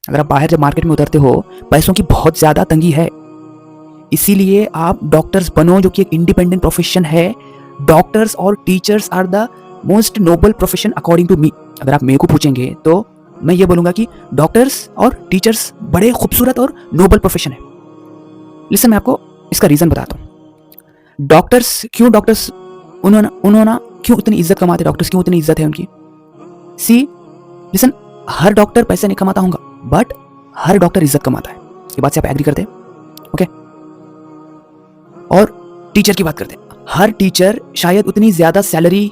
अगर आप बाहर जब मार्केट में उतरते हो, पैसों की बहुत ज़्यादा तंगी है। इसीलिए आप डॉक्टर्स बनो, जो कि एक इंडिपेंडेंट प्रोफेशन है। डॉक्टर्स और teachers are the most noble profession according to me. अगर आप मेरे को पूछेंगे तो मैं ये बोलूँगा कि डॉक्टर्स और टीचर्स बड़े खूबसूरत और नोबल प्रोफेशन है। लिसन, मैं आपको इसका रीज़न बताता हूँ। डॉक्टर्स उन्होंने क्यों इतनी इज्जत कमाते, डॉक्टर्स क्यों इतनी इज्जत है उनकी। सी लिसन, हर डॉक्टर पैसे नहीं कमाता होगा, बट हर डॉक्टर इज्जत कमाता है। ये बात से आप एग्री करते हैं? ओके। और टीचर की बात करते हैं। हर टीचर शायद उतनी ज़्यादा सैलरी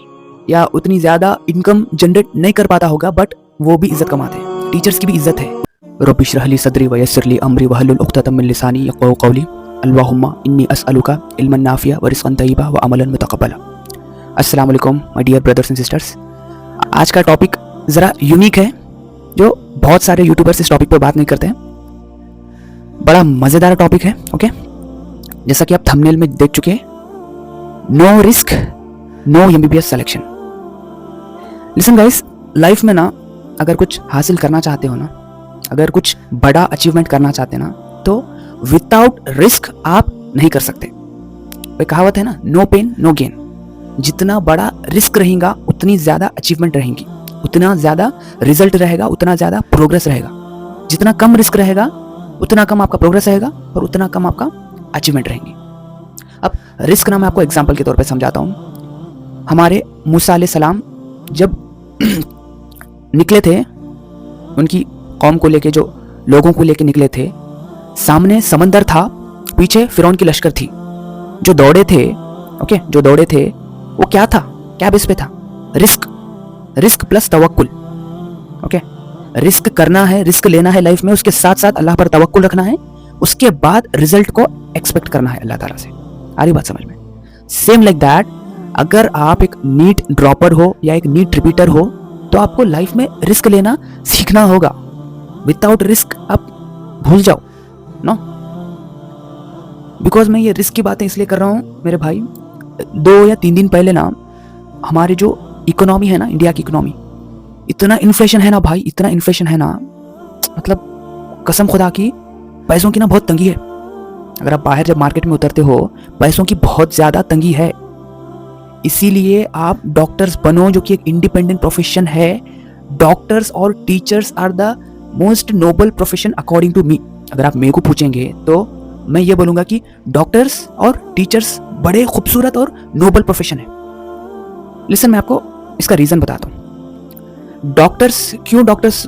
या उतनी ज़्यादा इनकम जनरेट नहीं कर पाता होगा, बट वो भी इज्जत कमाते हैं। टीचर्स की भी इज्जत है। रब्बि इश्रह ली सदरी वयस्सिर ली अमरी वहलुल उक़दतम मिन लिसानी यफ़क़हू क़ौली अल्लाहुम्मा इन्नी अस्अलुका इल्मन नाफ़िया व रिज़्क़न तय्यबा व अमलन मुतक़ब्बला। अस्सलाम वालेकुम my dear brothers and sisters. आज का टॉपिक ज़रा यूनिक है, जो बहुत सारे यूट्यूबर्स इस टॉपिक पर बात नहीं करते हैं। बड़ा मज़ेदार टॉपिक है। ओके, जैसा कि आप थंबनेल में देख चुके हैं, no risk no MBBS selection. Listen guys, life में ना अगर कुछ हासिल करना चाहते हो ना, अगर कुछ बड़ा अचीवमेंट करना चाहते हैं ना, तो विदाउट रिस्क आप नहीं कर सकते। भाई कहावत है ना, नो पेन नो गेन। जितना बड़ा रिस्क रहेगा उतनी ज़्यादा अचीवमेंट रहेंगी, उतना ज़्यादा रिजल्ट रहेगा, उतना ज़्यादा प्रोग्रेस रहेगा। जितना कम रिस्क रहेगा उतना कम आपका प्रोग्रेस रहेगा और उतना कम आपका अचीवमेंट रहेंगी। अब रिस्क ना मैं आपको एग्जांपल के तौर पे समझाता हूँ। हमारे मूसा अलैहिस्सलाम जब निकले थे, उनकी कौम को लेके, जो लोगों को लेके निकले थे, सामने समंदर था, पीछे फिरौन की लश्कर थी। जो दौड़े थे, ओके, जो दौड़े थे वो क्या था, क्या बेस पे था? रिस्क प्लस तवक्कुल। ओके, रिस्क करना है, रिस्क लेना है लाइफ में, उसके साथ साथ अल्लाह पर तवक्कुल रखना है, उसके बाद रिजल्ट को एक्सपेक्ट करना है अल्लाह ताला से। आ रही बात समझ में? सेम लाइक दैट, अगर आप एक नीट ड्रॉपर हो या एक नीट रिपीटर हो, तो आपको लाइफ में रिस्क लेना सीखना होगा। विदाउट रिस्क आप भूल जाओ, नो। बिकॉज मैं ये रिस्क की बातें इसलिए कर रहा हूँ मेरे भाई, 2 या 3 दिन पहले ना हमारी जो इकोनॉमी है ना, इंडिया की इकोनॉमी, इतना इन्फ्लेशन है ना भाई, इतना इन्फ्लेशन है ना, मतलब कसम खुदा की, पैसों की ना बहुत तंगी है। अगर आप बाहर जब मार्केट में उतरते हो, पैसों की बहुत ज़्यादा तंगी है। इसीलिए आप डॉक्टर्स बनो, जो कि एक इंडिपेंडेंट प्रोफेशन है। डॉक्टर्स और teachers are the most noble profession according to me. अगर आप मेरे को पूछेंगे तो मैं ये बोलूँगा कि डॉक्टर्स और टीचर्स बड़े खूबसूरत और नोबल प्रोफेशन है। लिसन, मैं आपको इसका रीज़न बताता हूँ। डॉक्टर्स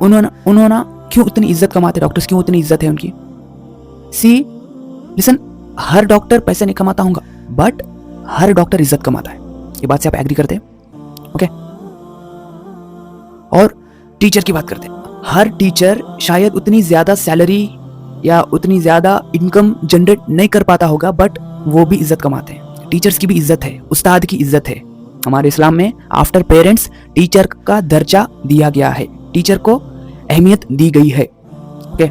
उन्होंने क्यों इतनी इज्जत कमाते, डॉक्टर्स क्यों इतनी इज्जत है उनकी। सी लिसन, हर डॉक्टर पैसे नहीं कमाता होगा, बट हर डॉक्टर इज्जत कमाता है। ये बात से आप एग्री करते हैं? ओके। और टीचर की बात करते हैं। हर टीचर शायद उतनी ज़्यादा सैलरी या उतनी ज़्यादा इनकम जनरेट नहीं कर पाता होगा, बट वो भी इज्जत कमाते हैं। टीचर्स की भी इज्जत है, उस्ताद की इज्जत है। हमारे इस्लाम में आफ्टर पेरेंट्स टीचर का दर्जा दिया गया है, टीचर को अहमियत दी गई है। ओके,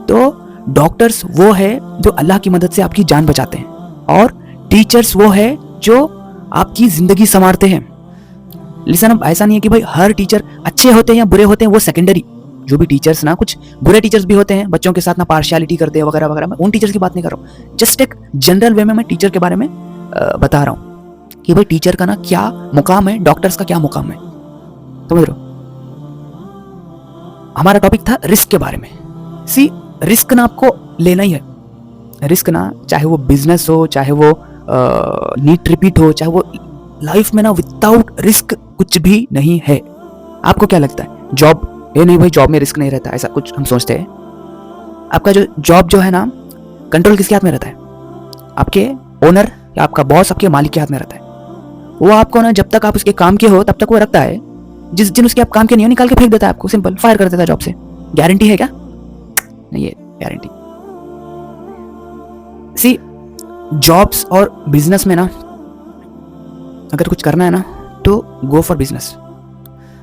तो डॉक्टर्स वो है जो अल्लाह की मदद से आपकी जान बचाते हैं, और टीचर्स वो है जो आपकी ज़िंदगी संवारते हैं। लिसन, अब ऐसा नहीं है कि भाई हर टीचर अच्छे होते हैं या बुरे होते हैं, वो सेकेंडरी। जो भी टीचर्स ना, कुछ बुरे टीचर्स भी होते हैं, बच्चों के साथ ना पार्शियलिटी करते हैं वगैरह वगैरह। मैं उन टीचर्स की बात नहीं कर रहा हूँ, जस्ट एक जनरल वे में मैं टीचर के बारे में बता रहा हूँ कि भाई टीचर का ना क्या मुकाम है, डॉक्टर्स का क्या मुकाम है। समझ रहे हो? हमारा टॉपिक था रिस्क के बारे में। सी, रिस्क ना आपको लेना ही है। रिस्क ना, चाहे वो बिजनेस हो, चाहे वो नीट रिपीट हो, चाहे वो लाइफ में ना, विदाउट रिस्क कुछ भी नहीं है। आपको क्या लगता है, जॉब, ये नहीं भाई जॉब में रिस्क नहीं रहता, ऐसा कुछ हम सोचते हैं। आपका जो जॉब जो है ना, कंट्रोल किसके हाथ में रहता है? आपके ओनर या आपका बॉस, आपके मालिक के हाथ में रहता है। वो आपको ना, जब तक आप उसके काम के हो तब तक वो रखता है। जिस दिन उसके आप काम के नहीं हो, निकाल के फेंक देता है आपको, सिंपल फायर कर देता है जॉब से। गारंटी है क्या? नहीं है गारंटी। सी, जॉब्स और बिजनेस में ना अगर कुछ करना है ना, तो गो फॉर बिजनेस।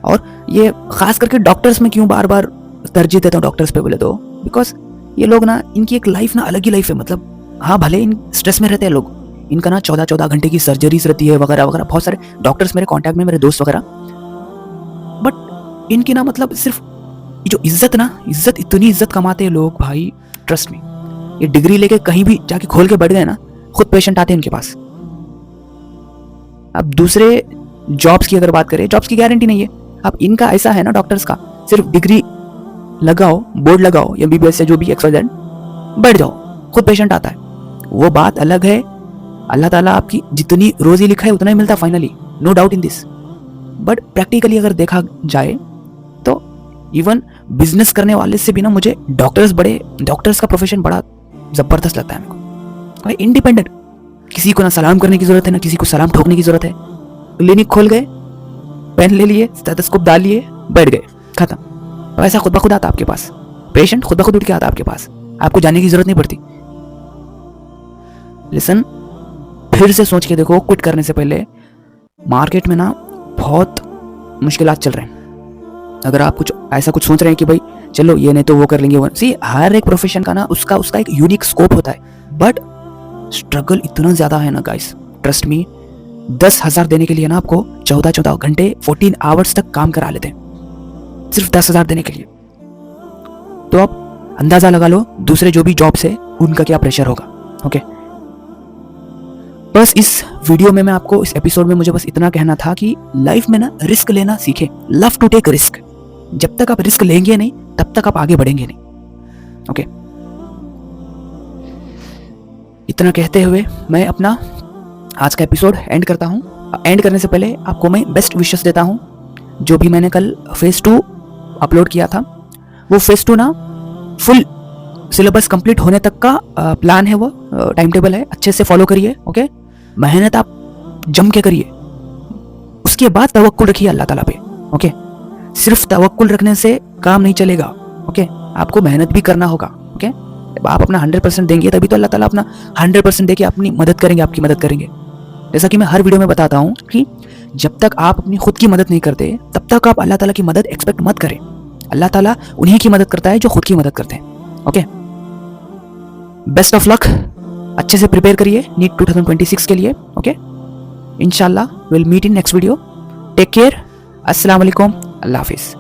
और ये खास करके डॉक्टर्स में क्यों बार बार तरजीह देता हूँ डॉक्टर्स पे बोले तो, बिकॉज ये लोग ना, इनकी एक लाइफ ना अलग ही लाइफ है। मतलब हाँ, भले इन स्ट्रेस में रहते हैं लोग, इनका ना 14-14 घंटे की सर्जरीज रहती है वगैरह वगैरह। बहुत सारे डॉक्टर्स मेरे कांटेक्ट में, मेरे दोस्त वगैरह, बट इनकी ना मतलब सिर्फ ये जो इज्जत ना, इज्जत, इतनी इज्जत कमाते हैं लोग भाई, ट्रस्ट मी। ये डिग्री लेके कहीं भी जाके खोल के बैठ गए ना, खुद पेशेंट आते हैं इनके पास। अब दूसरे जॉब्स की अगर बात करें, जॉब्स की गारंटी नहीं है। अब इनका ऐसा है ना डॉक्टर्स का, सिर्फ डिग्री लगाओ, बोर्ड लगाओ, MBBS या जो भी XYZ, बैठ जाओ, खुद पेशेंट आता है। वो बात अलग है। अल्लाह ताला आपकी जितनी रोजी लिखा है उतना ही मिलता है finally, no doubt in this. But practically अगर देखा जाए तो इवन बिजनेस करने वाले से भी ना मुझे डॉक्टर्स का प्रोफेशन बड़ा जबरदस्त लगता है मेरे को। भाई इंडिपेंडेंट, किसी को ना सलाम करने की जरूरत है, ना किसी को सलाम ठोकने की जरूरत है। क्लिनिक खोल गए, पेन ले लिए, स्टेथोस्कोप डाल लिए, बैठ गए, खत्म। पैसा खुद ब खुद आता आपके पास, पेशेंट खुद ब खुद उठ के आता आपके पास, आपको जाने की जरूरत नहीं पड़ती। लिसन, फिर से सोच के देखो, क्विट करने से पहले मार्केट में ना बहुत मुश्किलात चल रहे हैं। अगर आप ऐसा कुछ सोच रहे हैं कि भाई चलो ये नहीं तो वो कर लेंगे, वो सी, हर एक प्रोफेशन का ना उसका एक यूनिक स्कोप होता है। बट स्ट्रगल इतना ज्यादा है ना गाइस, ट्रस्ट मी। 10,000 देने के लिए ना आपको 14 घंटे 14 आवर्स तक काम करा लेते हैं, सिर्फ 10,000 देने के लिए। तो आप अंदाजा लगा लो दूसरे जो भी जॉब्स है उनका क्या प्रेशर होगा। ओके, बस इस वीडियो में मैं आपको, इस एपिसोड में मुझे बस इतना कहना था कि लाइफ में ना रिस्क लेना सीखें। Love to take risk. जब तक आप रिस्क लेंगे नहीं तब तक आप आगे बढ़ेंगे नहीं। ओके, इतना कहते हुए मैं अपना आज का एपिसोड एंड करता हूं। एंड करने से पहले आपको मैं बेस्ट विशेस देता हूं। जो भी मैंने कल फेज 2 अपलोड किया था, वो फेज 2 ना फुल सिलेबस कंप्लीट होने तक का प्लान है, वो टाइम टेबल है, अच्छे से फॉलो करिए। ओके, मेहनत आप जम के करिए, उसके बाद तवक्कुल रखिए अल्लाह ताला पे। ओके, सिर्फ तवक्कुल रखने से काम नहीं चलेगा। ओके, आपको मेहनत भी करना होगा। ओके, आप अपना 100% देंगे तभी तो अल्लाह ताला अपना 100% देके अपनी मदद करेंगे, आपकी मदद करेंगे। जैसा कि मैं हर वीडियो में बताता हूँ कि जब तक आप अपनी खुद की मदद नहीं करते तब तक आप अल्लाह ताला की मदद एक्सपेक्ट मत करें। अल्लाह ताला उन्हीं की मदद करता है जो खुद की मदद करते हैं। Okay, best of luck. अच्छे से प्रिपेयर करिए नीट 2026 के लिए। ओके, इंशाल्लाह will meet in next video. Take care, अस्सलाम वालेकुम, अल्लाह हाफिज़।